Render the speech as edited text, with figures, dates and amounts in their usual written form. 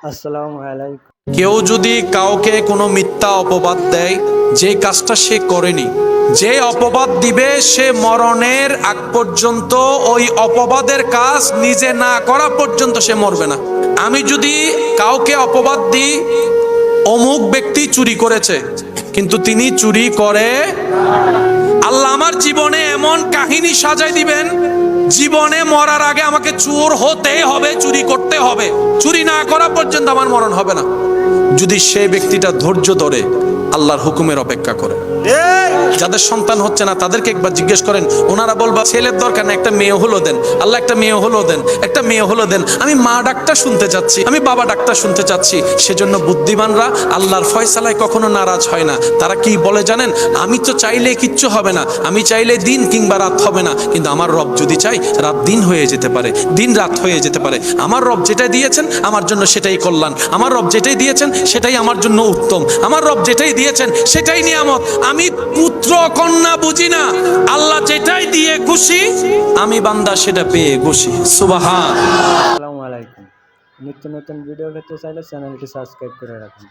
আসসালামু আলাইকুম। কেউ যদি কাউকে কোনো মিথ্যা অপবাদ দেয়, যে কাজটা সে করেনি, যে অপবাদ দিবে সে মরণের আগ পর্যন্ত ওই অপবাদের কাজ নিজে না করা পর্যন্ত সে মরবে না। আমি যদি কাউকে অপবাদ দিই অমুক ব্যক্তি চুরি করেছে, কিন্তু তিনি চুরি করে, আল্লাহ আমার জীবনে এমন কাহিনী সাজাই দিবেন, জীবনে মরার আগে আমাকে চোর হতে হবে, চুরি করতে হবে, চুরি না করা পর্যন্ত আমার মরণ হবে না। যদি সেই ব্যক্তিটা ধৈর্য ধরে আল্লাহর হুকুমের অপেক্ষা করে। যাদের সন্তান হচ্ছে না তাদেরকে একবার জিজ্ঞেস করেন, ওনারা বলবা ছেলের দরকার না, একটা মেয়ে হলো দেন, আল্লাহ একটা মেয়ে হলো দেন, একটা মেয়ে হলো দেন, আমি মা ডাকটা শুনতে চাচ্ছি, আমি বাবা ডাকটা শুনতে চাচ্ছি। সেজন্য বুদ্ধিমানরা আল্লাহর ফয়সালায় কখনো নারাজ হয় না। তারা কি বলে জানেন, আমি তো চাইলে কিচ্ছু হবে না, আমি চাইলে দিন কিংবা রাত হবে না, কিন্তু আমার রব যদি চাই রাত দিন হয়ে যেতে পারে, দিন রাত হয়ে যেতে পারে। আমার রব যেটাই দিয়েছেন আমার জন্য সেটাই কল্যাণ, আমার রব যেটাই দিয়েছেন সেটাই আমার জন্য উত্তম, আমার রব যেটাই দিয়েছেন সেটাই নিয়ামত। আমি পুত্র কন্যা বুঝি না, আল্লাহ যেটাই দিয়ে খুশি, আমি বান্দা সেটা পেয়ে খুশি। সুবহান। আসসালামু আলাইকুম। নিত্য নতুন ভিডিও পেতে চাইলে চ্যানেলটি সাবস্ক্রাইব করে রাখুন।